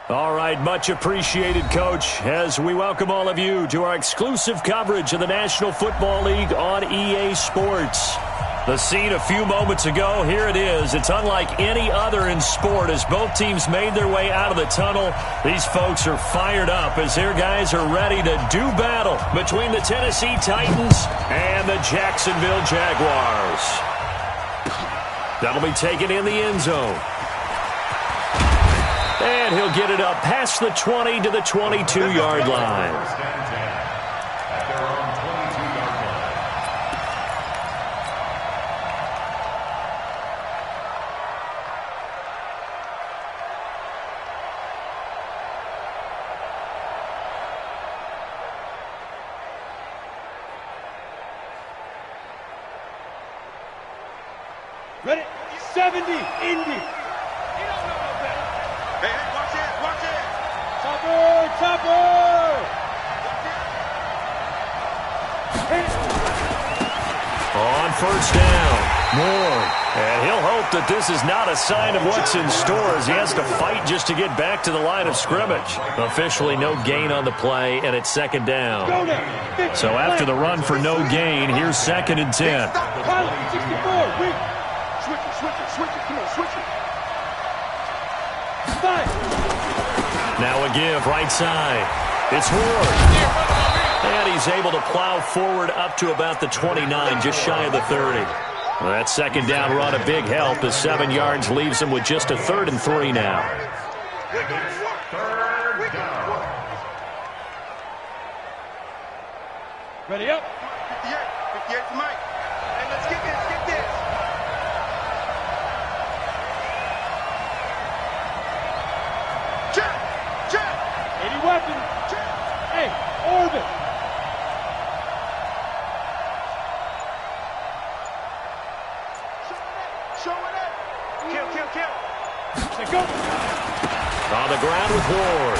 All right, much appreciated, Coach, as we welcome all of you to our exclusive coverage of the National Football League on EA Sports. The scene a few moments ago, here it is. It's unlike any other in sport as both teams made their way out of the tunnel. These folks are fired up as their guys are ready to do battle between the Tennessee Titans and the Jacksonville Jaguars. That'll be taken in the end zone. And he'll get it up past the 20 to the 22-yard line. Ready? 70, Indy. Hey, watch it. Chopper. On first down, Moore. And he'll hope that this is not a sign of what's in store as he has to fight just to get back to the line of scrimmage. Officially no gain on the play, and it's second down. So after the run for no gain, here's second and 10. Pilot, 64, Switch it. Come on, switch it. 5. Now a give, right side. It's Ward. And he's able to plow forward up to about the 29, just shy of the 30. Well, that second down run a big help as 7 yards leaves him with just a 3rd and 3 now. Ready up. 58 for Mike. Hey, let's get this. 80 weapons. Hey, orbit. Show it. Kill. Say go. On the ground with Ward.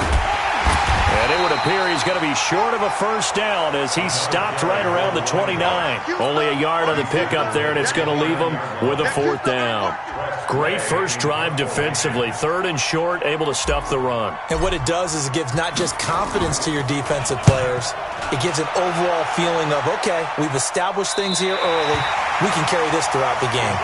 And it would appear he's going to be short of a first down as he stopped right around the 29. Only a yard on the pickup there, and it's going to leave him with a 4th down. Great first drive defensively. 3rd and short, able to stuff the run. And what it does is it gives not just confidence to your defensive players, it gives an overall feeling of, okay, we've established things here early. We can carry this throughout the game.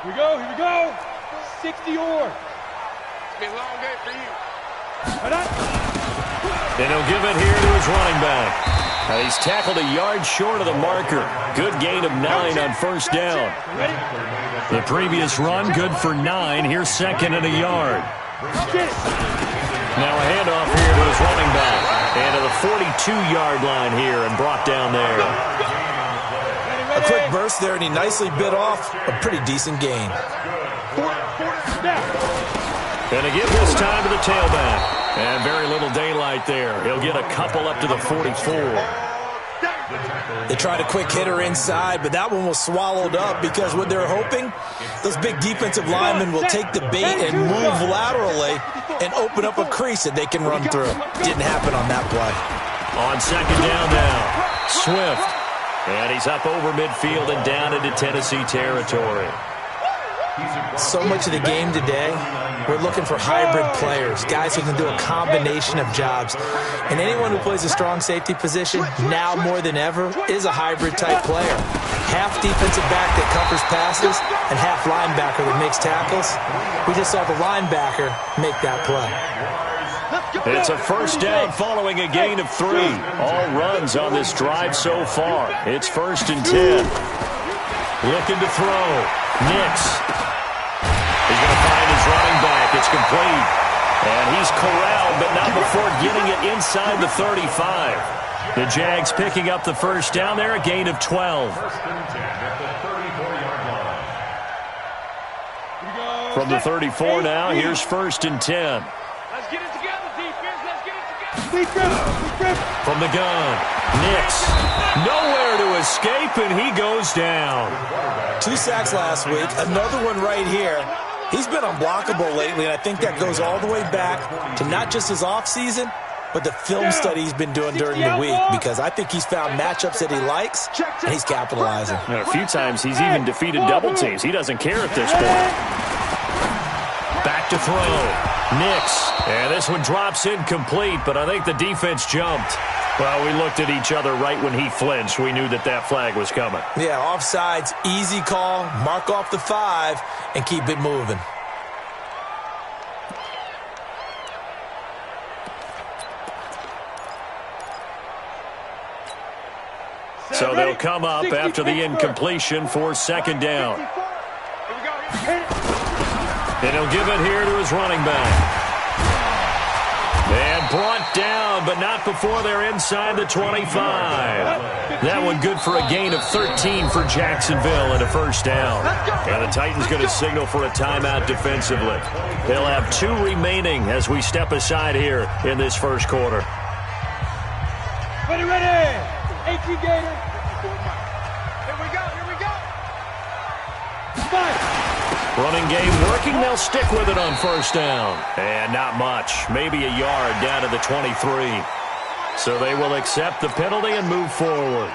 Let's go. Here we go. 60 or. It's been a long day for you. And he'll give it here to his running back. And he's tackled a yard short of the marker. Good gain of 9 on first down. The previous run, good for 9. Here's 2nd and a yard. Now a handoff here to his running back. And to the 42-yard line here and brought down there. A quick burst there, and he nicely bit off a pretty decent gain. And a give this time to the tailback. And very little daylight there. He'll get a couple up to the 44. They tried a quick hitter inside, but that one was swallowed up because what they're hoping, those big defensive linemen will take the bait and move laterally and open up a crease that they can run through. Didn't happen on that play. On second down now, Swift. And he's up over midfield and down into Tennessee territory. So much of the game today, we're looking for hybrid players, guys who can do a combination of jobs. And anyone who plays a strong safety position, now more than ever, is a hybrid-type player. Half defensive back that covers passes and half linebacker that makes tackles. We just saw the linebacker make that play. It's a first down following a gain of 3. All runs on this drive so far. It's 1st and 10. Looking to throw. Nix. He's going to find his running back. It's complete. And he's corralled, but not before getting it inside the 35. The Jags picking up the first down there, a gain of 12. From the 34 now, here's 1st and 10. Let's get it together, defense. Let's get it together. From the gun, Nix. Nowhere to escape, and he goes down. 2 sacks last week, another one right here. He's been unblockable lately, and I think that goes all the way back to not just his offseason, but the film study he's been doing during the week, because I think he's found matchups that he likes, and he's capitalizing. And a few times he's even defeated double teams. He doesn't care at this point. Back to throw. Nix. And this one drops incomplete, but I think the defense jumped. Well, we looked at each other right when he flinched. We knew that that flag was coming. Yeah, offsides, easy call, mark off the 5, and keep it moving. So they'll come up after the incompletion for second down. And he'll give it here to his running back. And brought down, but not before they're inside the 25. That one good for a gain of 13 for Jacksonville and a first down. And the Titans going to signal for a timeout defensively. They'll have 2 remaining as we step aside here in this first quarter. Ready, ready. 18 Gator. Here we go. Fight. Running game working. They'll stick with it on first down. And not much. Maybe a yard down to the 23. So they will accept the penalty and move forward.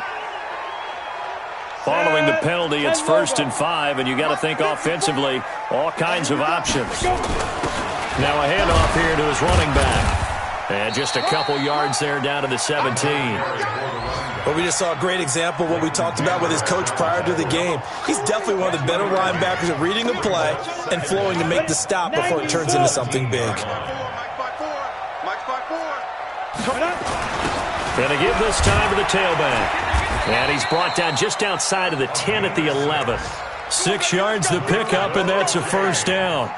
Following the penalty, it's 1st and 5, and you got to think offensively, all kinds of options. Now a handoff here to his running back. And just a couple yards there down to the 17. Well, we just saw a great example of what we talked about with his coach prior to the game. He's definitely one of the better linebackers at reading a play and flowing to make the stop before it turns into something big. And to give this time to the tailback. And he's brought down just outside of the 10 at the 11. 6 yards the pickup, and that's a first down.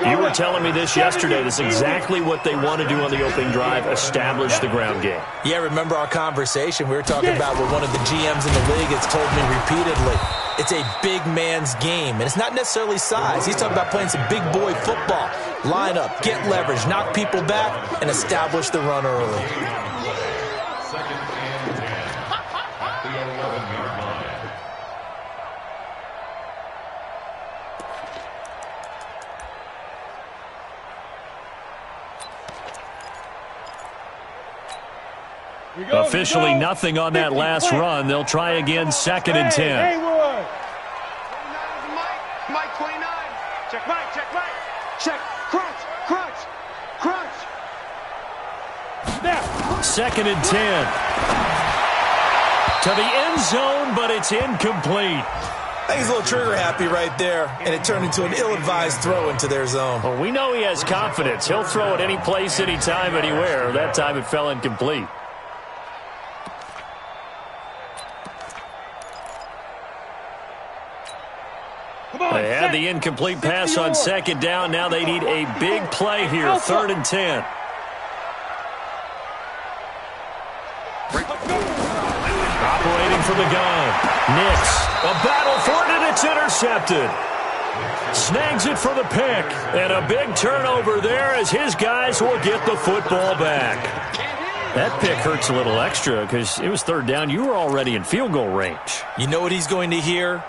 You were telling me this yesterday. This is exactly what they want to do on the opening drive, establish the ground game. Yeah, remember our conversation? We were talking about what one of the GMs in the league has told me repeatedly. It's a big man's game, and it's not necessarily size. He's talking about playing some big boy football. Line up, get leverage, knock people back, and establish the run early. Officially nothing on that last run. They'll try again, 2nd and 10. Mike 29. Check Mike. Check. Crunch. Now. 2nd and 10. To the end zone, but it's incomplete. I think he's a little trigger happy right there, and it turned into an ill-advised throw into their zone. Well, we know he has confidence. He'll throw it any place, anytime, anywhere. That time it fell incomplete. They had the incomplete pass on 2nd down. Now they need a big play here, 3rd and 10. Operating from the gun. Nix. A battle for it, and it's intercepted. Snags it for the pick. And a big turnover there as his guys will get the football back. That pick hurts a little extra because it was 3rd down. You were already in field goal range. You know what he's going to hear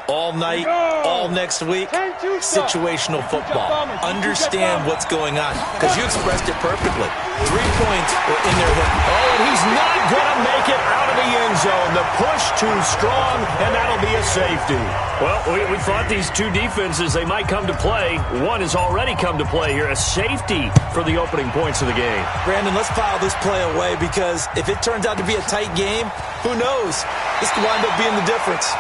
all night, all next week? Situational football. Understand what's going on, because you expressed it perfectly. 3 points were in their hip. Oh, and he's not going to make it out of the end zone. The push too strong, and that'll be a safety. Well, we thought these two defenses, they might come to play. One has already come to play here, a safety for the opening points of the game. Brandon, let's file this play away, because if it turns out to be a tight game, who knows? This could wind up being the difference.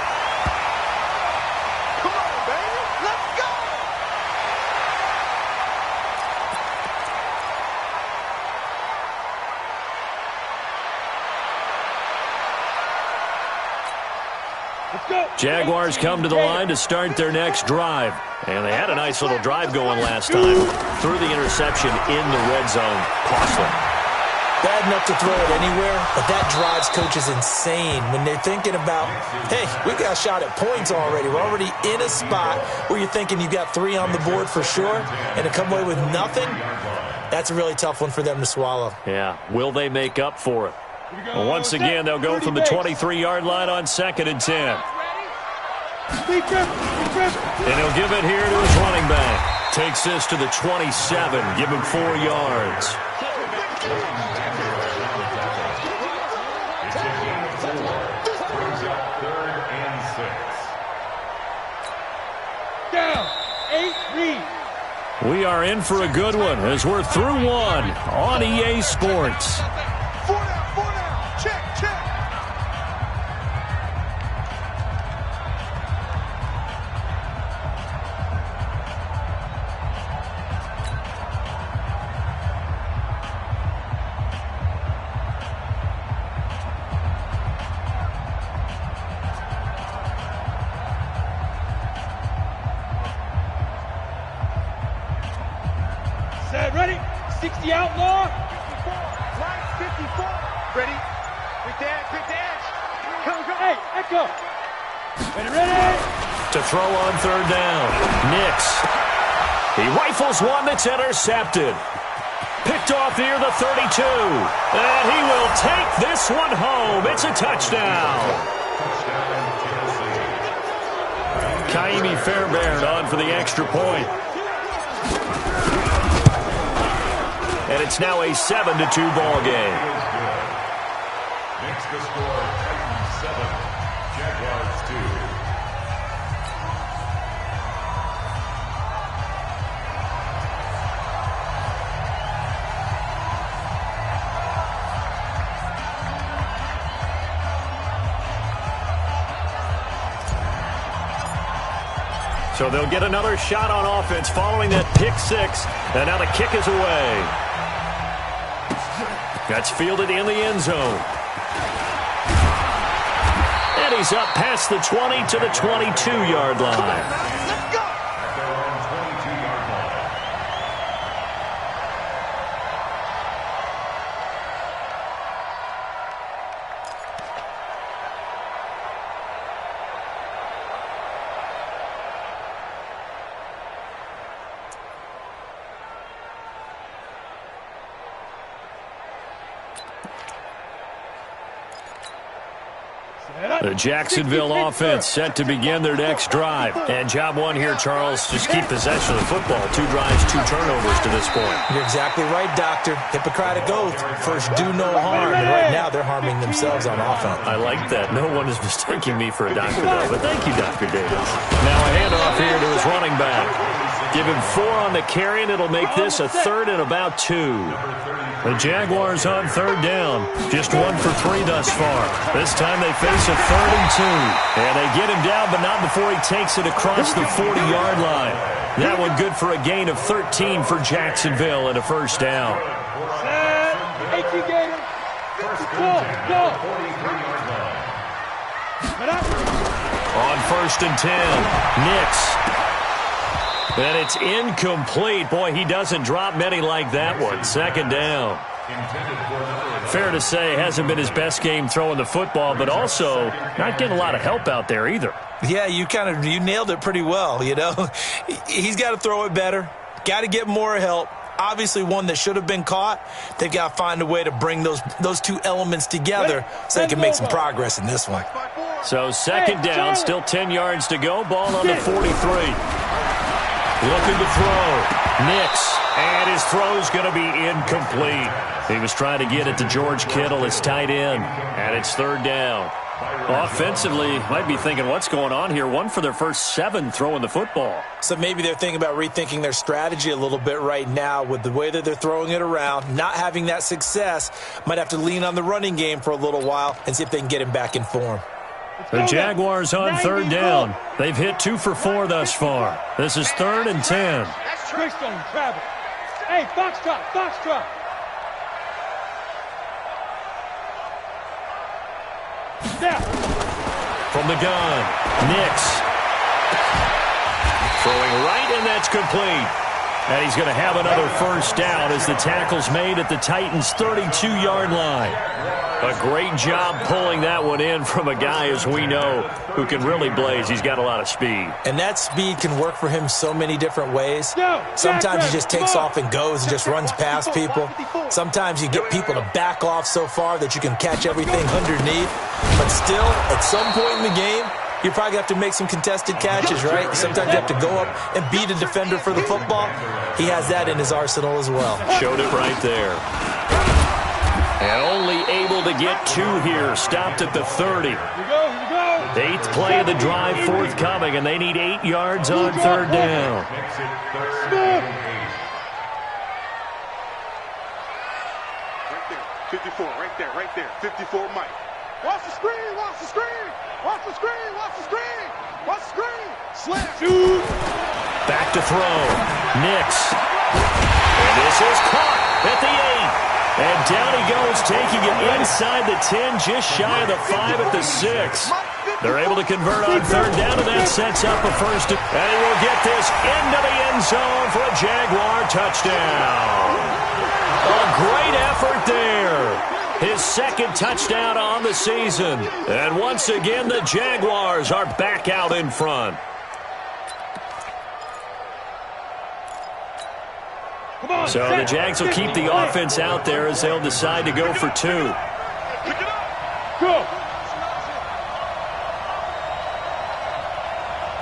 Jaguars come to the line to start their next drive. And they had a nice little drive going last time. Threw the interception in the red zone. Costly. Bad enough to throw it anywhere, but that drives coaches insane when they're thinking about, hey, we got a shot at points already. We're already in a spot where you're thinking you got 3 on the board for sure, and to come away with nothing, that's a really tough one for them to swallow. Yeah, will they make up for it? Well, once again, they'll go from the 23-yard line on 2nd and 10. And he'll give it here to his running back. Takes this to the 27. Give him 4 yards. Down. 8 read. We are in for a good one as we're through one on EA Sports. 4 down. Check. Set, ready? 60 outlaw. 54. Ready? Quick dash. Go. Hey, echo. Ready? To throw on 3rd down. Nix. He rifles one that's intercepted. Picked off near the 32. And he will take this one home. It's a touchdown. Kaimi Fairbairn on for the extra point. And it's now a 7-2 ball game. Makes the score Titans 7, Jaguars 2. So they'll get another shot on offense following that pick 6. And now the kick is away. That's fielded in the end zone. And he's up past the 20 to the 22-yard line. Let's go. At their own 22-yard line. The Jacksonville offense set to begin their next drive. And job one here, Charles, just keep possession of the football. 2 drives, 2 turnovers to this point. You're exactly right, Doctor. Hippocratic oath. First, do no harm. And right now, they're harming themselves on offense. I like that. No one is mistaking me for a doctor, though. But thank you, Dr. Davis. Now a handoff here to his running back. Give him 4 on the carry, and it'll make this a 3rd and about 2. The Jaguars on 3rd down. Just 1 for 3 thus far. This time they face a 3rd and 2. And they get him down, but not before he takes it across the 40-yard line. That one good for a gain of 13 for Jacksonville and a 1st down. Set. 18 Gator. Go. On 1st and 10, Nix. And it's incomplete. Boy, he doesn't drop many like that one. 2nd down. Fair to say, hasn't been his best game throwing the football, but also not getting a lot of help out there either. Yeah, you nailed it pretty well, you know. He's got to throw it better. Got to get more help. Obviously one that should have been caught. They've got to find a way to bring those 2 elements together so they can make some progress in this one. So 2nd down, still 10 yards to go. Ball on the 43. Looking to throw. Nix. And his throw's going to be incomplete. He was trying to get it to George Kittle, his tight end. And it's 3rd down. Offensively, might be thinking, what's going on here? 1 for their first 7 throwing the football. So maybe they're thinking about rethinking their strategy a little bit right now with the way that they're throwing it around. Not having that success. Might have to lean on the running game for a little while and see if they can get him back in form. The Jaguars on 3rd down. They've hit 2 for 4 thus far. This is 3rd and 10. Greystone, travel. Hey, foxtrot. Snap. From the gun, Nix. Throwing right, and that's complete. And he's going to have another 1st down as the tackle's made at the Titans' 32-yard line. A great job pulling that one in from a guy, as we know, who can really blaze. He's got a lot of speed. And that speed can work for him so many different ways. Sometimes he just takes off and goes and just runs past people. Sometimes you get people to back off so far that you can catch everything underneath. But still, at some point in the game, you're probably going to have to make some contested catches, right? Sometimes you have to go up and beat a defender for the football. He has that in his arsenal as well. Showed it right there. And only able to get 2 here. Stopped at the 30. Here we go, here we go. 8th play of the drive forthcoming, and they need 8 yards on 3rd down. Makes it 3rd and 8. Right there. 54, right there. 54, Mike. Watch the screen, watch the screen. Watch the screen, watch the screen. Watch the screen. Slam. Shoot. Back to throw. Nix. And this is caught at the 8. And down he goes, taking it inside the 10, just shy of the 5 at the 6. They're able to convert on 3rd down, and that sets up a first. And he will get this into the end zone for a Jaguar touchdown. A great effort there. His 2nd touchdown on the season. And once again, the Jaguars are back out in front. So the Jags will keep the offense out there as they'll decide to go for 2. Go.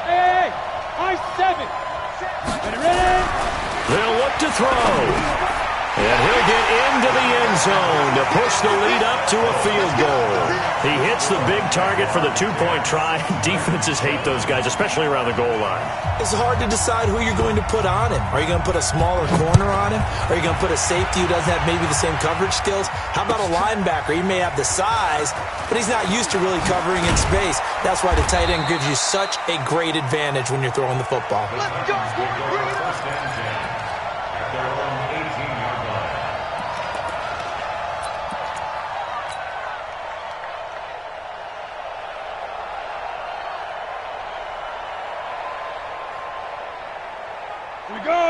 Hey, I-7. Ready? They'll look to throw. And he'll get into the end zone to push the lead up to a field goal. He hits the big target for the 2-point try. Defenses hate those guys, especially around the goal line. It's hard to decide who you're going to put on him. Are you going to put a smaller corner on him? Are you going to put a safety who doesn't have maybe the same coverage skills? How about a linebacker? He may have the size, but he's not used to really covering in space. That's why the tight end gives you such a great advantage when you're throwing the football. Let's go. First and 10 at their own 18-yard line.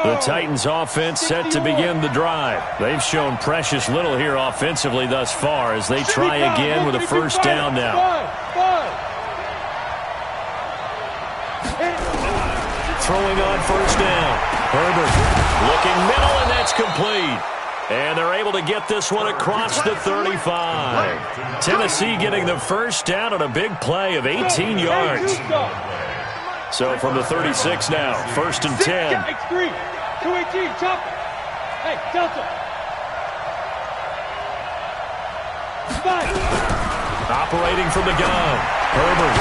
The Titans offense set to begin the drive. They've shown precious little here offensively thus far as they try again with a first down now. Throwing on first down. Herbert looking middle, and that's complete. And they're able to get this one across the 35. Tennessee getting the first down on a big play of 18 yards. So from the 36 now, 1st and 10. X3, 218, chop. Hey, Delta. 5. Operating from the gun. Herbert.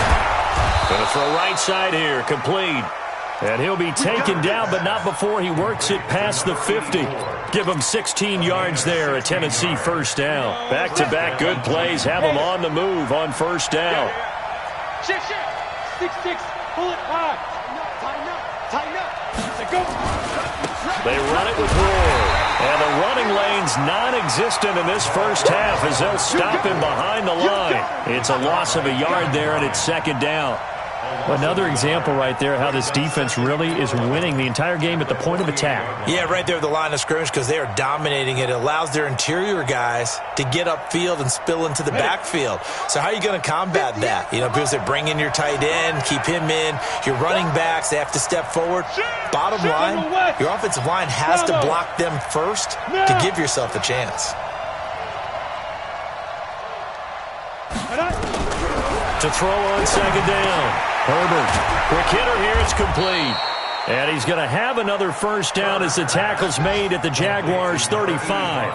Going to throw right side here, complete. And he'll be taken down, but not before he works it past the 50. Give him 16 yards there, a Tennessee first down. Back-to-back good plays have him on the move on first down. 6-6. Pull it high. Tighten up. Go. They run it with Roar. And the running lane's non-existent in this first half as they'll stop him behind the line. It's a loss of a yard there, and it's 2nd down. Another example right there how this defense really is winning the entire game at the point of attack. Yeah, right there at the line of scrimmage because they are dominating it. It allows their interior guys to get upfield and spill into the backfield. So how are you going to combat that? You know, people say bring in your tight end, keep him in. Your running backs, they have to step forward. Bottom line, your offensive line has to block them first to give yourself a chance. To throw on 2nd down. Herbert, quick hitter here, it's complete. And he's going to have another first down as the tackle's made at the Jaguars' 35.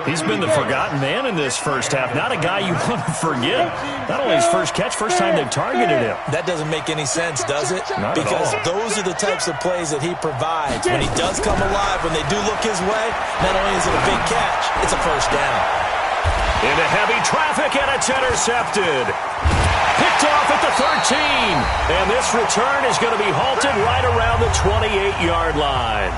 He's been the forgotten man in this first half. Not a guy you want to forget. Not only his first catch, first time they've targeted him. That doesn't make any sense, does it? Not because at all. those are the types of plays that he provides. When he does come alive, when they do look his way, not only is it a big catch, it's a first down. Into heavy traffic, and it's intercepted. Picked off at the 13. And this return is going to be halted right around the 28-yard line.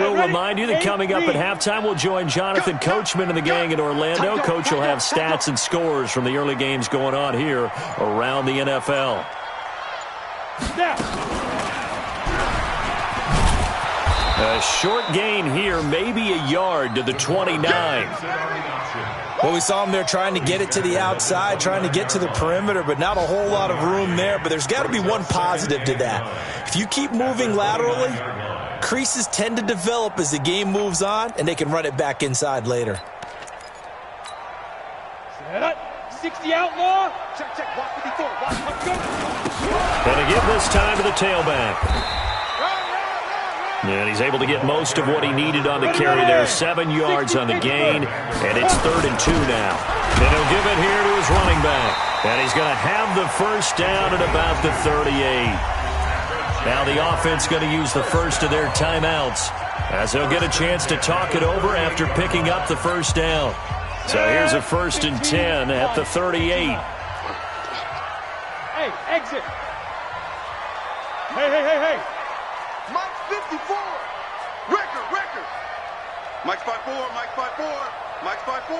we'll remind you that coming up at halftime, we'll join Jonathan Coachman and the gang in Orlando. Coach will have stats and scores from the early games going on here around the NFL. A short gain here, maybe a yard to the 29. Well, we saw him there trying to get it to the outside, trying to get to the perimeter, but not a whole lot of room there. But there's got to be one positive to that. If you keep moving laterally, creases tend to develop as the game moves on, and they can run it back inside later. 60 outlaw. Check, check. Watch 54. Watch, go. And to give this time to the tailback. And he's able to get most of what he needed on the carry there. 7 yards on the gain, and it's 3rd and 2 now. And he'll give it here to his running back. And he's going to have the first down at about the 38. Now the offense going to use the first of their timeouts as they'll get a chance to talk it over after picking up the first down. So here's a 1st and 10 at the 38. Hey, exit. Hey. Mike's 54. Record. Mike's 5-4. Mike's 5-4.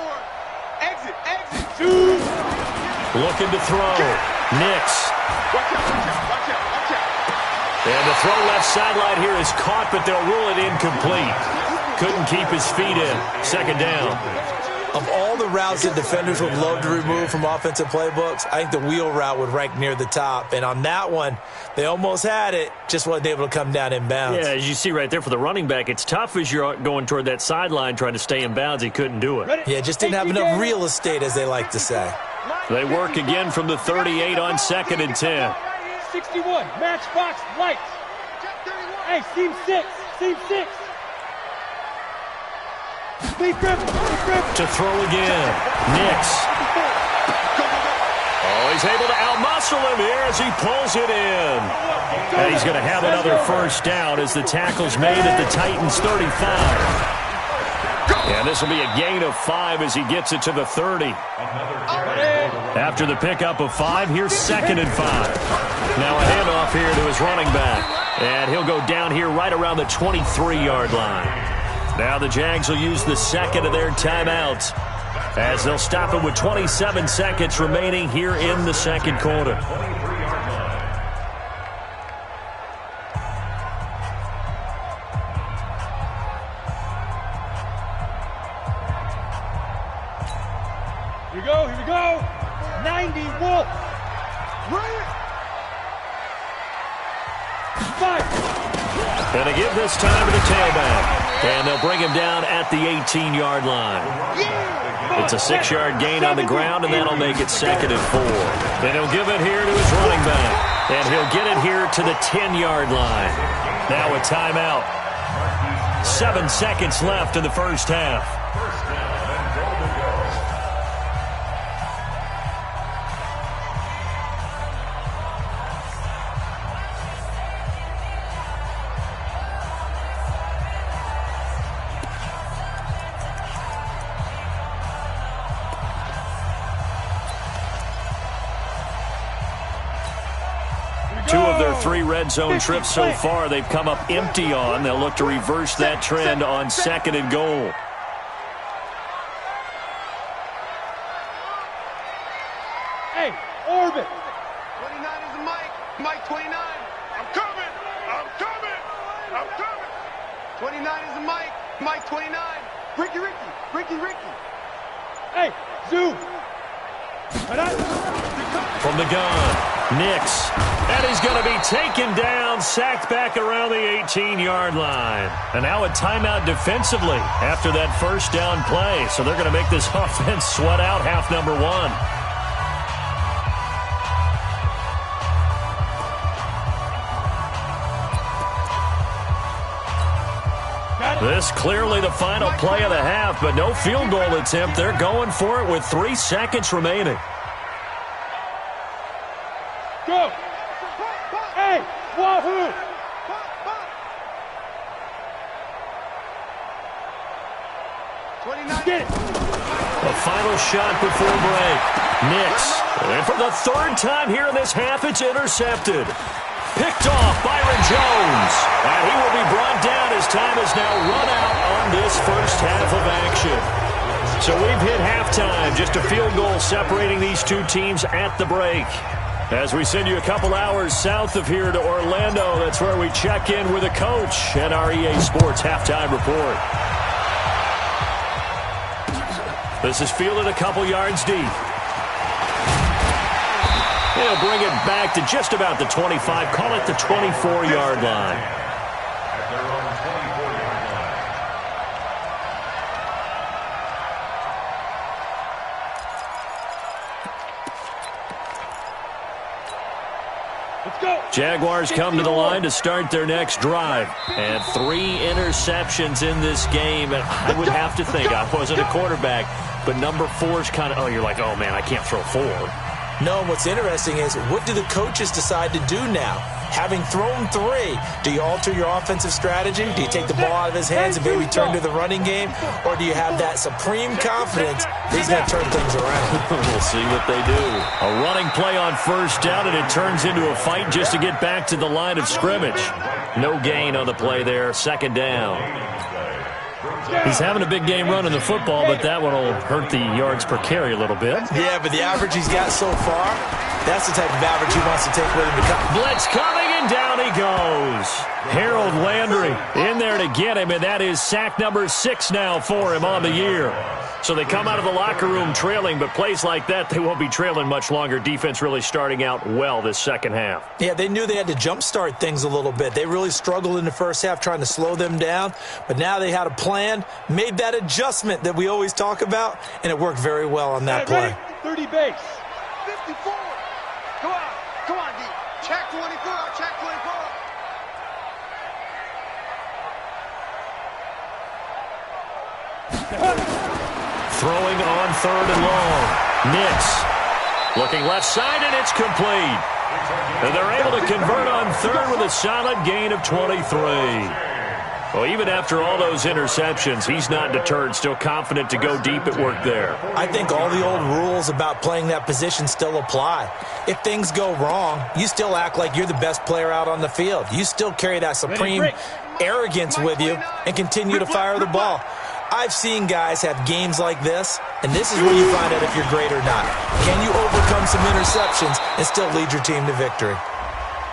Exit. Looking to throw. Nix. Watch out. And the throw left sideline here is caught, but they'll rule it incomplete. Couldn't keep his feet in. 2nd down. Of all the routes that defenders would love to remove from offensive playbooks, I think the wheel route would rank near the top. And on that one, they almost had it, just wasn't able to come down in bounds. Yeah, as you see right there for the running back, it's tough as you're going toward that sideline trying to stay in bounds. He couldn't do it. Yeah, just didn't have enough real estate, as they like to say. They work again from the 38 on 2nd and 10. 61. Matchbox lights. Hey, seam 6. To throw again. Nix. Oh, he's able to outmuscle him here as he pulls it in. And he's going to have another first down as the tackle's made at the Titans' 35. And this will be a gain of 5 as he gets it to the 30. After the pickup of 5, here's 2nd and 5. Now a handoff here to his running back. And he'll go down here right around the 23-yard line. Now the Jags will use the 2nd of their timeouts as they'll stop it with 27 seconds remaining here in the 2nd quarter. Here we go. 90 Wolf. And to give this time to the tailback. And they'll bring him down at the 18-yard line. It's a 6-yard gain on the ground, and that'll make it 2nd and 4. Then he'll give it here to his running back. And he'll get it here to the 10-yard line. Now a timeout. 7 seconds left in the first half. Two of their 3 red zone trips so far, they've come up empty on. They'll look to reverse that trend on 2nd and goal. Hey, orbit. 29 is a Mike 29. I'm coming. 29 is a Mike 29. Ricky. Hey, zoom. From the gun, Nix. And he's going to be taken down, sacked back around the 18-yard line. And now a timeout defensively after that first down play. So they're going to make this offense sweat out half number 1. This clearly the final play of the half, but no field goal attempt. They're going for it with 3 seconds remaining. Go. Hey, wahoo. Get it. A final shot before break. Nix. And for the 3rd time here in this half, it's intercepted. Picked off Byron Jones. And he will be brought down as time has now run out on this first half of action. So we've hit halftime. Just a field goal separating these two teams at the break. As we send you a couple hours south of here to Orlando, that's where we check in with a coach at our EA Sports Halftime Report. This is fielded a couple yards deep. He'll bring it back to just about the 25. Call it the 24-yard line. At their own 24-yard line. Let's go. Jaguars come to the line to start their next drive. And 3 interceptions in this game. And I would have to think, I wasn't a quarterback, but number 4 is kind of, you're like, oh, man, I can't throw 4. No, what's interesting is what do the coaches decide to do now? Having thrown 3, do you alter your offensive strategy? Do you take the ball out of his hands and maybe turn to the running game? Or do you have that supreme confidence that he's going to turn things around? We'll see what they do. A running play on first down, and it turns into a fight just to get back to the line of scrimmage. No gain on the play there, second down. He's having a big game running the football, but that one will hurt the yards per carry a little bit. Yeah, but the average he's got so far, that's the type of average he wants to take with him to come. Blitz coming, and down he goes. Harold Landry in there to get him, and that is sack number 6 now for him on the year. So they come out of the locker room trailing, but plays like that, they won't be trailing much longer. Defense really starting out well this second half. Yeah, they knew they had to jumpstart things a little bit. They really struggled in the first half trying to slow them down, but now they had a plan, made that adjustment that we always talk about, and it worked very well on that play. 30 base. 54. Come on, D. Check 24. Check 24. Throwing on 3rd and long. Nix looking left side, and it's complete. And they're able to convert on 3rd with a solid gain of 23. Well, even after all those interceptions, he's not deterred, still confident to go deep at work there. I think all the old rules about playing that position still apply. If things go wrong, you still act like you're the best player out on the field. You still carry that supreme arrogance with you and continue to fire the ball. I've seen guys have games like this, and this is where you find out if you're great or not. Can you overcome some interceptions and still lead your team to victory?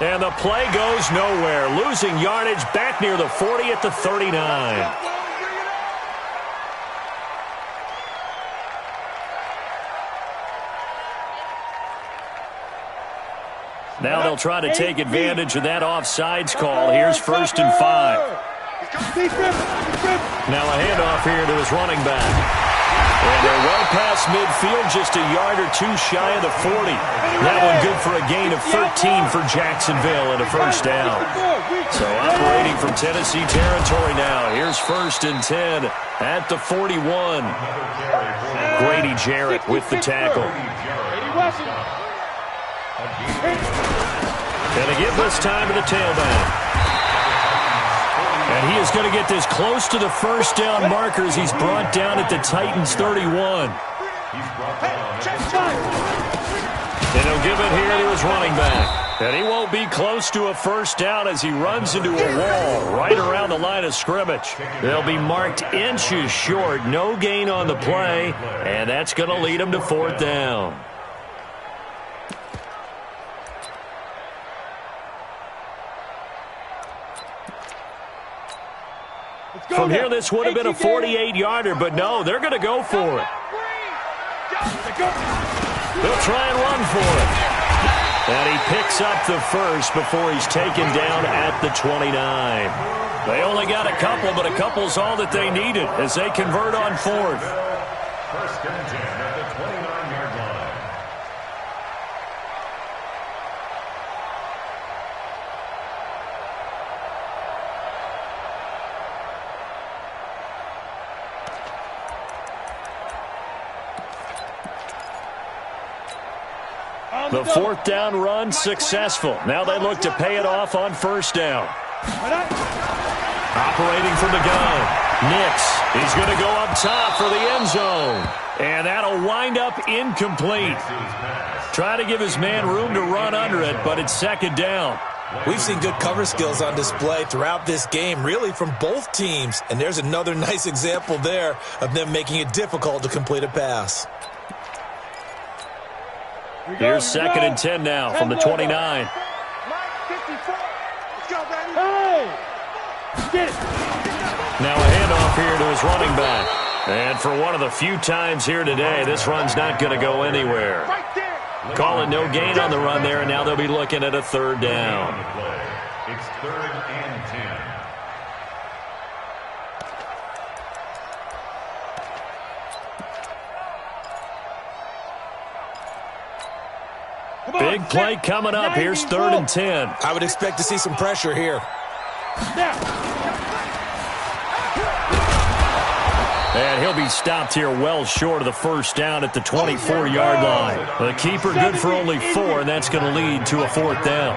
And the play goes nowhere. Losing yardage back near the 40 at the 39. Now they'll try to take advantage of that offsides call. Here's 1st and 5. Now a handoff here to his running back. And they're well past midfield, just a yard or 2 shy of the 40. That one good for a gain of 13 for Jacksonville and a first down. So operating from Tennessee territory now. Here's 1st and 10 at the 41. Grady Jarrett with the tackle. And they give this time to the tailback. And he is going to get this close to the first down markers. He's brought down at the Titans 31. And he'll give it here to his running back. And he won't be close to a first down as he runs into a wall right around the line of scrimmage. They'll be marked inches short. No gain on the play. And that's going to lead him to 4th down. From here, this would have been a 48-yarder, but no, they're going to go for it. They'll try and run for it. And he picks up the first before he's taken down at the 29. They only got a couple, but a couple's all that they needed as they convert on 4th. 1st and 10 at the 29-yard line. The 4th down run successful. Now they look to pay it off on 1st down. Operating from the gun. Nix. He's going to go up top for the end zone. And that'll wind up incomplete. Try to give his man room to run under it, but it's 2nd down. We've seen good cover skills on display throughout this game, really from both teams. And there's another nice example there of them making it difficult to complete a pass. Here's 2nd and 10 now from the 29. Hey! Get it! Now a handoff here to his running back. And for one of the few times here today, this run's not going to go anywhere. Call it no gain on the run there, and now they'll be looking at a 3rd down. It's 3rd and 10. Big play coming up. Here's 3rd and 10. I would expect to see some pressure here. And he'll be stopped here well short of the 1st down at the 24-yard line. The keeper good for only 4, and that's going to lead to a 4th down.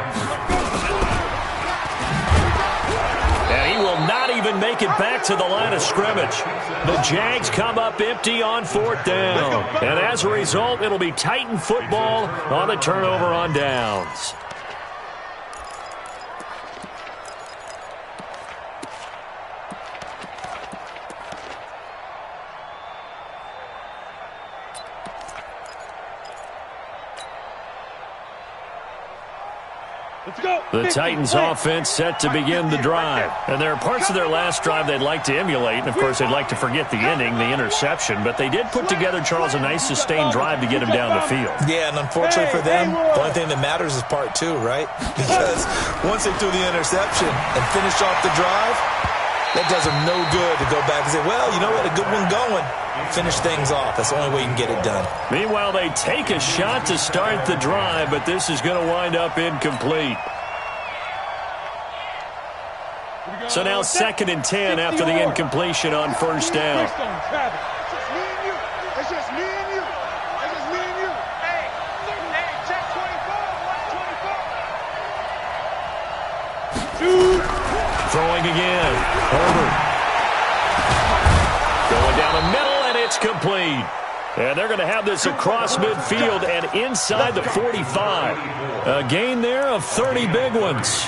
And he will not even make it back to the line of scrimmage. The Jags come up empty on 4th down. And as a result, it'll be Titan football on the turnover on downs. The Titans offense set to begin the drive. And there are parts of their last drive they'd like to emulate. And, of course, they'd like to forget the ending, the interception. But they did put together, Charles, a nice sustained drive to get him down the field. Yeah, and unfortunately for them, the only thing that matters is part 2, right? Because once they threw the interception and finished off the drive, that does them no good to go back and say, well, you know what, a good one going. Finish things off. That's the only way you can get it done. Meanwhile, they take a shot to start the drive, but this is going to wind up incomplete. So now 2nd and 10 after the incompletion on 1st down. It's just me and you. It's just me and you. It's just me and you. Hey, check 24. Watch 24. Throwing again. Herbert. Going down the middle, and it's complete. And they're going to have this across midfield and inside the 45. A gain there of 30 big ones.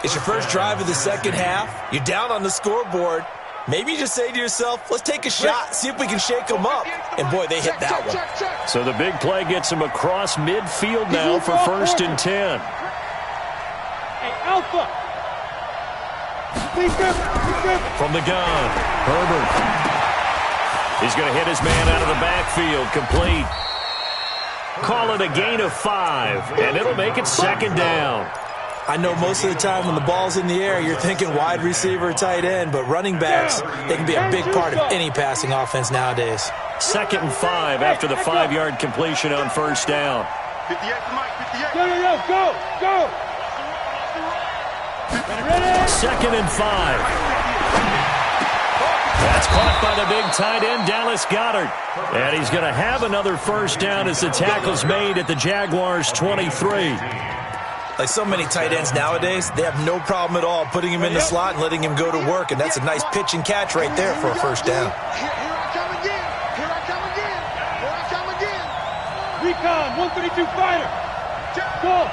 It's your first drive of the second half. You're down on the scoreboard. Maybe you just say to yourself, let's take a shot, see if we can shake them up. And, boy, they hit that one. So the big play gets them across midfield now for 1st and 10. Hey, Alpha. From the gun, Herbert. He's going to hit his man out of the backfield, complete. Call it a gain of 5, and it'll make it 2nd down. I know most of the time when the ball's in the air, you're thinking wide receiver, tight end, but running backs, they can be a big part of any passing offense nowadays. 2nd and 5 after the 5-yard completion on 1st down. 58 to Mike, 58. Go. 2nd and 5. That's caught by the big tight end, Dallas Goedert. And he's going to have another 1st down as the tackle's made at the Jaguars' 23. Like so many tight ends nowadays, they have no problem at all putting him in the slot and letting him go to work, and that's a nice pitch and catch right there for a 1st down. Here I come again. Recon, 132 fighter. Go.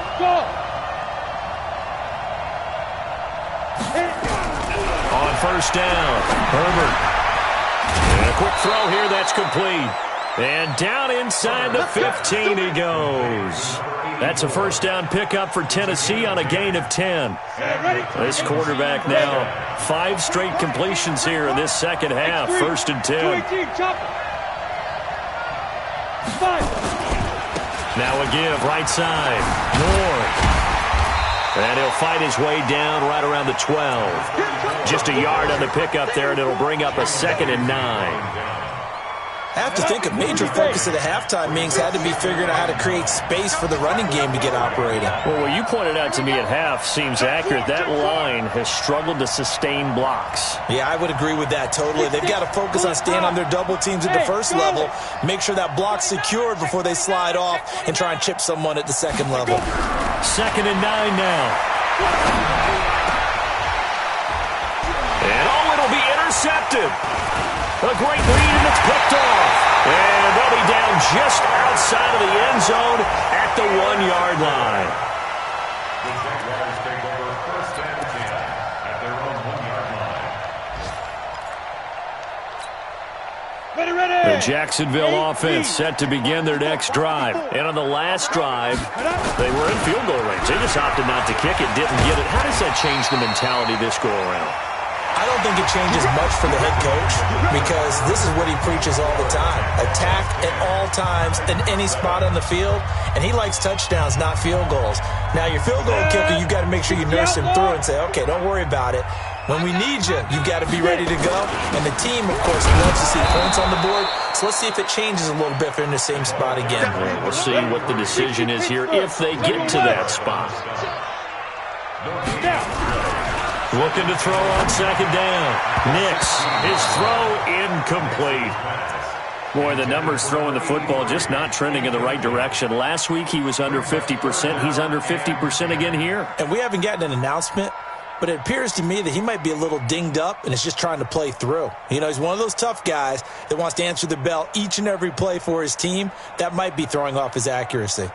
On 1st down, Herbert. And a quick throw here, that's complete. And down inside the 15 he goes. That's a 1st down pickup for Tennessee on a gain of 10. This quarterback now 5 straight completions here in this second half. 1st and 10. Now a give right side. Moore. And he'll fight his way down right around the 12. Just a yard on the pickup there, and it'll bring up a 2nd and 9. I have to think a major focus of the halftime meetings had to be figuring out how to create space for the running game to get operating. Well, what you pointed out to me at half seems accurate. That line has struggled to sustain blocks. Yeah, I would agree with that totally. They've got to focus on staying on their double teams at the first level, make sure that block's secured before they slide off and try and chip someone at the second level. 2nd and 9 now. And it'll be intercepted. A great read, and it's picked off. And they'll be down just outside of the end zone at the 1-yard line. The Jaguars take over first and 10 at their own 1-yard line. The Jacksonville offense set to begin their next drive. And on the last drive, they were in field goal range. They just opted not to kick it, didn't get it. How does that change the mentality this go-around? I don't think it changes much for the head coach because this is what he preaches all the time. Attack at all times in any spot on the field, and he likes touchdowns, not field goals. Now, your field goal kicker, you've got to make sure you nurse him through and say, okay, don't worry about it. When we need you, you've got to be ready to go. And the team, of course, wants to see points on the board. So let's see if it changes a little bit if they're in the same spot again. We'll see what the decision is here if they get to that spot. Looking to throw on second down. Nix, his throw incomplete. Boy, the numbers throwing the football just not trending in the right direction. Last week he was under 50%. He's under 50% again here. And we haven't gotten an announcement, but it appears to me that he might be a little dinged up and is just trying to play through. You know, he's one of those tough guys that wants to answer the bell each and every play for his team. That might be throwing off his accuracy.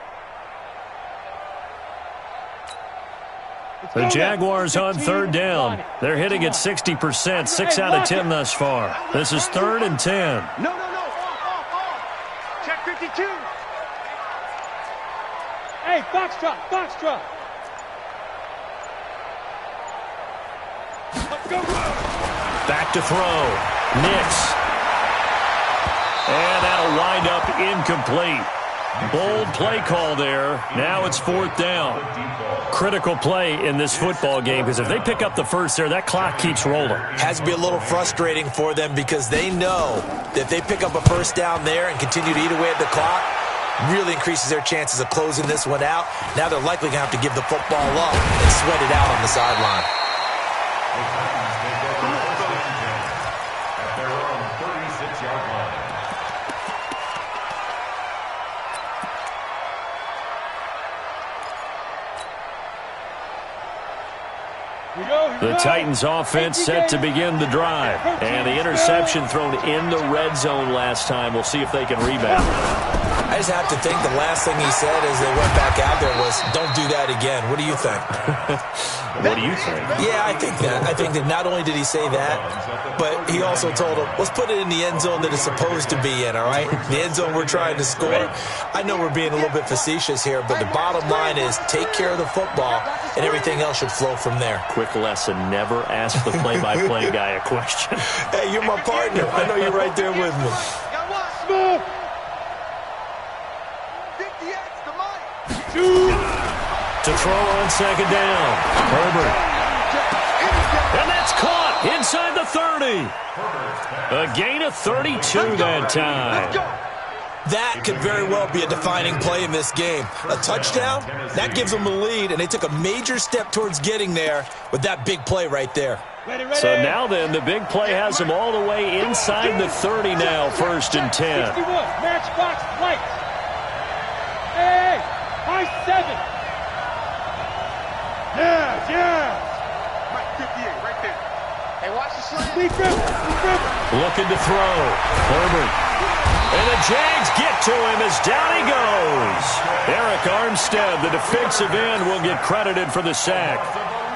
The Jaguars on third down. They're hitting at 60%, 6 out of 10 thus far. This is 3rd and 10. No. Off. Check 52. Hey, foxtrot. Let's go. Back to throw. Nix. And that'll wind up incomplete. Bold play call there. Now it's 4th down. Critical play in this football game because if they pick up the first there, that clock keeps rolling. Has to be a little frustrating for them because they know that if they pick up a first down there and continue to eat away at the clock, really increases their chances of closing this one out. Now they're likely going to have to give the football up and sweat it out on the sideline. At their own 36-yard line. The Titans offense set to begin the drive. And the interception thrown in the red zone last time. We'll see if they can rebound. I just have to think the last thing he said as they went back out there was, don't do that again. What do you think? What do you think? Yeah, I think that. I think that not only did he say that, but he also told him, let's put it in the end zone that it's supposed to be in, all right? The end zone we're trying to score. I know we're being a little bit facetious here, but the bottom line is take care of the football, and everything else should flow from there. Quick lesson, never ask the play-by-play guy a question. Hey, you're my partner. I know you're right there with me. Smooth. To throw on second down. Herbert. And that's caught inside the 30. A gain of 32 that time. That could very well be a defining play in this game. A touchdown, that gives them a lead, and they took a major step towards getting there with that big play right there. So now then, the big play has them all the way inside the 30 now, 1st and 10. 61, matchbox light. Hey, high 7. Yeah. Right, 58, right there. Hey, watch the slant. Leaf River. Looking to throw. Herbert. And the Jags get to him as down he goes. Eric Armstead, the defensive end, will get credited for the sack.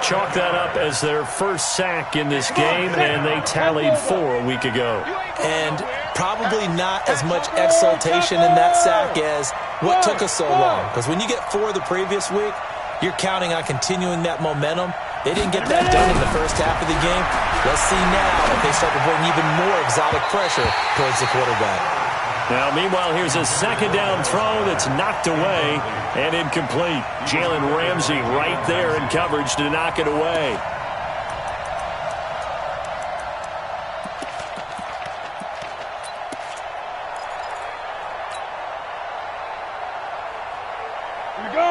Chalk that up as their first sack in this game, and they tallied 4 a week ago. And probably not as much exultation in that sack as what took us so long. Because when you get 4 the previous week, you're counting on continuing that momentum. They didn't get that done in the first half of the game. Let's see now if they start to bring even more exotic pressure towards the quarterback. Now, meanwhile, here's a second down throw that's knocked away and incomplete. Jalen Ramsey right there in coverage to knock it away.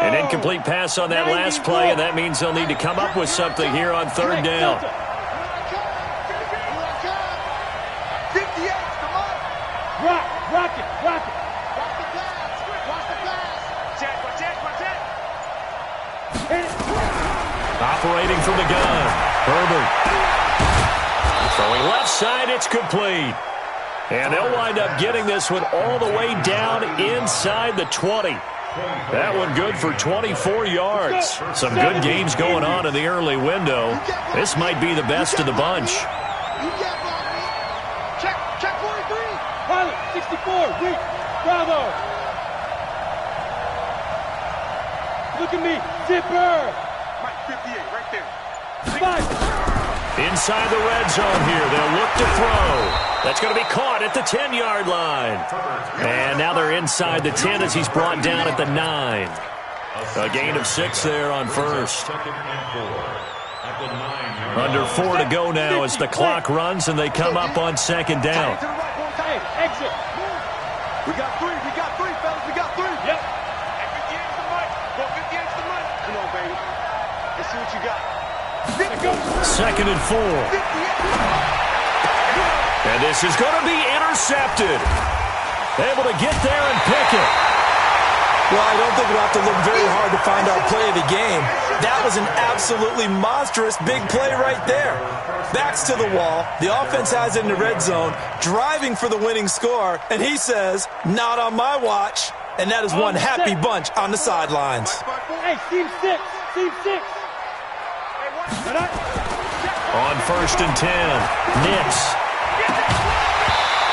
An incomplete pass on that last play, and that means they'll need to come up with something here on 3rd down. Rock it. Operating from the gun, Herbert. Throwing left side, it's complete. And they'll wind up getting this one all the way down inside the 20. That one good for 24 yards. Some good games going on in the early window. This might be the best of the bunch. Check 43. Pilot, 64, weak. Bravo. Look at me. Zipper. Mike, 58, right there. Five. Inside the red zone here. They'll look to throw. That's going to be caught at the 10-yard line. And now they're inside the 10 as he's brought down at the 9. A gain of 6 there on first. Under 4 to go now as the clock runs and they come up on second down. Hey, exit. We got 3, fellas, we got 3. Yep. Hey, 58's the mic. Go 58's the mic. Come on, baby. Let's see what you got. Second and 4. And this is going to be intercepted. Able to get there and pick it. Well, I don't think we'll have to look very hard to find our play of the game. That was an absolutely monstrous big play right there. Backs to the wall. The offense has it in the red zone, driving for the winning score. And he says, not on my watch. And that is one happy bunch on the sidelines. Hey, team 6. Team 6. On first and 10, Nix.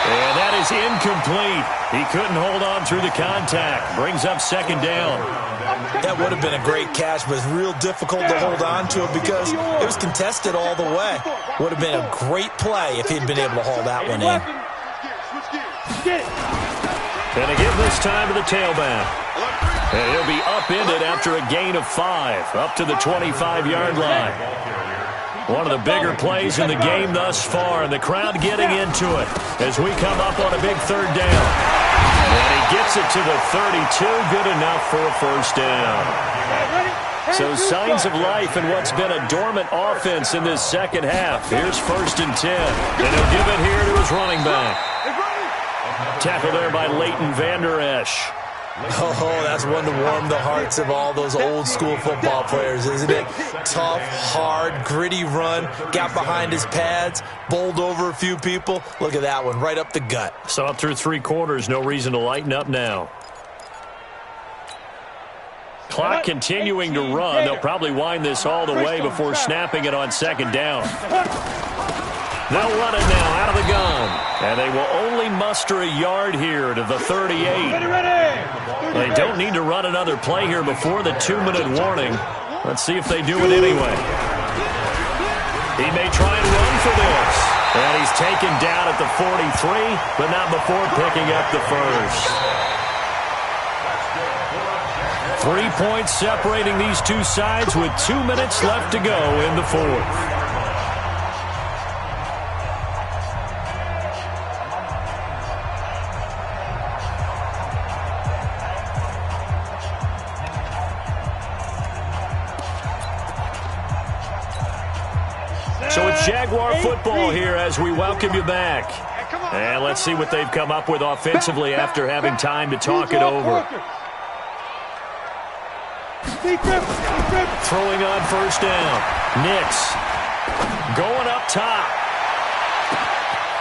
And that is incomplete. He couldn't hold on through the contact. Brings up second down. That would have been a great catch, but it's real difficult to hold on to it because it was contested all the way. Would have been a great play if he'd been able to haul that one in. And they give this time to the tailback. And he'll be upended after a gain of 5, up to the 25-yard line. One of the bigger plays in the game thus far, and the crowd getting into it as we come up on a big third down. And he gets it to the 32, good enough for a first down. So signs of life in what's been a dormant offense in this second half. Here's first and 10, and he'll give it here to his running back. Tackle there by Leighton Vander Esch. Oh, that's one to warm the hearts of all those old school football players, isn't it? Tough, hard, gritty run, got behind his pads, bowled over a few people. Look at that one, right up the gut. So up through 3 quarters, no reason to lighten up now. Clock continuing to run. They'll probably wind this all the way before snapping it on second down. They'll run it now out of the gun. And they will only muster a yard here to the 38. They don't need to run another play here before the 2-minute warning. Let's see if they do it anyway. He may try and run for this. And he's taken down at the 43, but not before picking up the first. 3 points separating these two sides with 2 minutes left to go in the fourth. So it's Jaguar football here as we welcome you back. And let's see what they've come up with offensively after having time to talk it over. Throwing on first down. Nix going up top.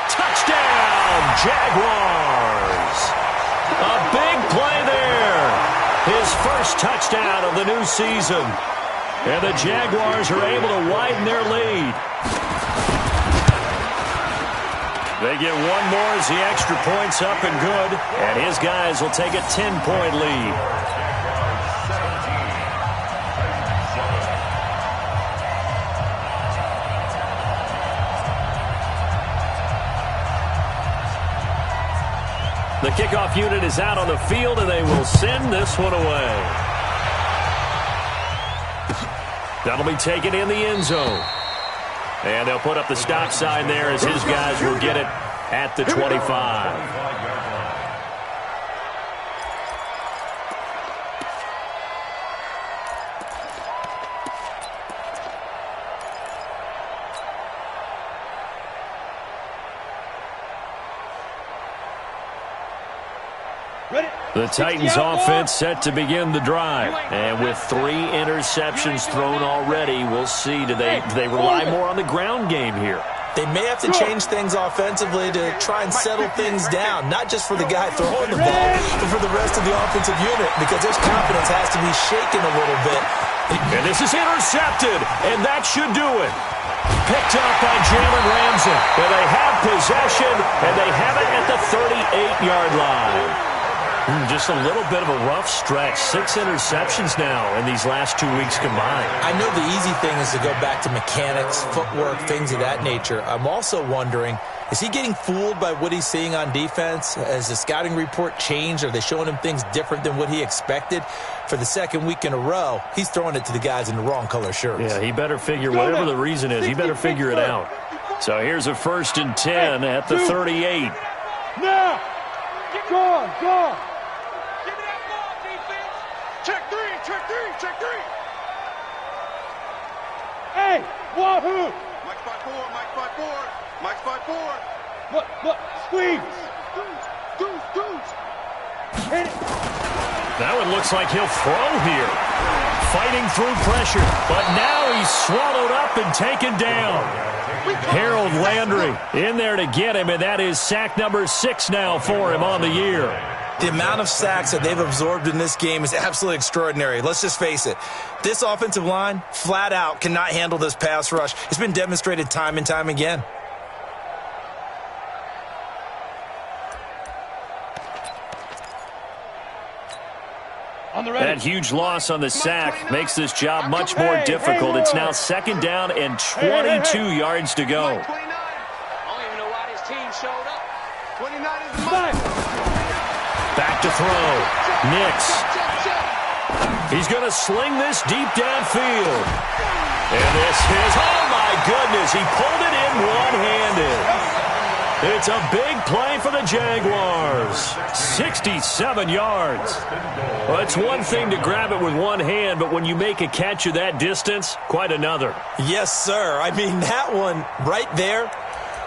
Touchdown, Jaguars. A big play there. His first touchdown of the new season. And the Jaguars are able to widen their lead. They get one more as the extra point's up and good. And his guys will take a 10-point lead. The kickoff unit is out on the field, and they will send this one away. That'll be taken in the end zone. And they'll put up the stop sign there as his guys will get it at the 25. The Titans offense set to begin the drive. And with 3 interceptions thrown already, we'll see. Do they rely more on the ground game here? They may have to change things offensively to try and settle things down, not just for the guy throwing the ball, but for the rest of the offensive unit, because their confidence has to be shaken a little bit. And this is intercepted, and that should do it. Picked up by Jalen Ramsey. And they have possession, and they have it at the 38-yard line. Just a little bit of a rough stretch. 6 interceptions now in these last 2 weeks combined. I know the easy thing is to go back to mechanics, footwork, things of that nature. I'm also wondering, is he getting fooled by what he's seeing on defense? Has the scouting report changed? Are they showing him things different than what he expected? For the second week in a row, he's throwing it to the guys in the wrong color shirts. Yeah, he better figure, whatever the reason is, he better figure it out. So here's a 1st and 10 at the 38. Now! Go on, go on! Give me that ball, defense! Check three, check three, check three! Hey, Wahoo! Mike 5-4, Mike 5-4, Mike 5-4. Look, squeeze! Deuce! Hit it! That one looks like he'll throw here. Fighting through pressure, but now he's swallowed up and taken down. Harold Landry in there to get him, and that is sack number 6 now for him on the year. The amount of sacks that they've absorbed in this game is absolutely extraordinary. Let's just face it. This offensive line, flat out, cannot handle this pass rush. It's been demonstrated time and time again. That huge loss on the sack makes this job much more difficult. It's now 2nd down and 22 yards to go. 29. I don't even know why this team showed up. 29 is the Back! Back to throw. Nix. He's going to sling this deep downfield. And this is, oh my goodness, he pulled it in one-handed. It's a big play for the Jaguars. 67 yards. Well, it's one thing to grab it with one hand, but when you make a catch of that distance, quite another. Yes, sir. I mean, that one right there,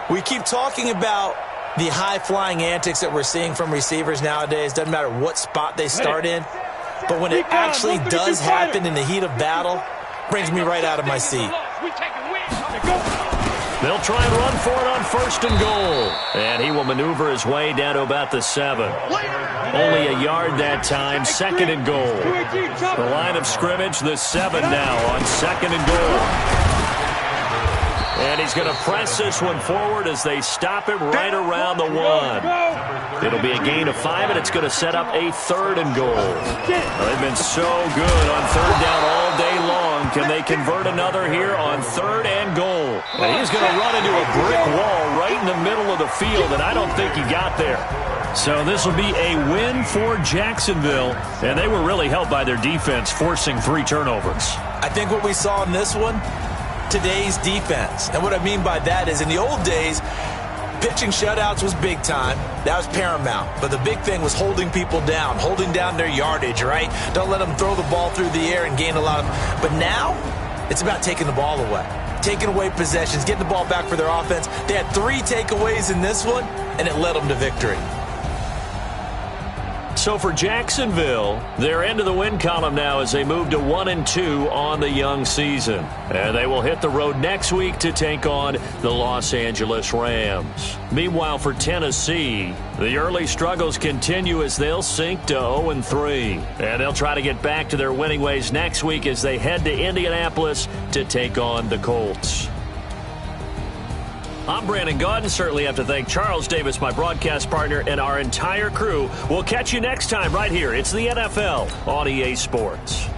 we keep talking about the high-flying antics that we're seeing from receivers nowadays. Doesn't matter what spot they start in. But when it actually does happen in the heat of battle, brings me right out of my seat. They'll try and run for it on 1st and goal. And he will maneuver his way down to about the 7. Only a yard that time, 2nd and goal. The line of scrimmage, the 7 now on 2nd and goal. And he's going to press this one forward as they stop him right around the 1. It'll be a gain of 5, and it's going to set up a 3rd and goal. Well, they've been so good on 3rd down all day long. Can they convert another here on 3rd and goal? And he's going to run into a brick wall right in the middle of the field, and I don't think he got there. So this will be a win for Jacksonville, and they were really helped by their defense, forcing 3 turnovers. I think what we saw in this one, today's defense. And what I mean by that is in the old days, pitching shutouts was big time. That was paramount. But the big thing was holding people down, holding down their yardage, right? Don't let them throw the ball through the air and gain a lot of... But now, it's about taking the ball away. Taking away possessions, getting the ball back for their offense. They had 3 takeaways in this one, and it led them to victory. So for Jacksonville, they're into the win column now as they move to 1-2 on the young season. And they will hit the road next week to take on the Los Angeles Rams. Meanwhile, for Tennessee, the early struggles continue as they'll sink to 0-3. And they'll try to get back to their winning ways next week as they head to Indianapolis to take on the Colts. I'm Brandon Gaudin. Certainly have to thank Charles Davis, my broadcast partner, and our entire crew. We'll catch you next time right here. It's the NFL on EA Sports.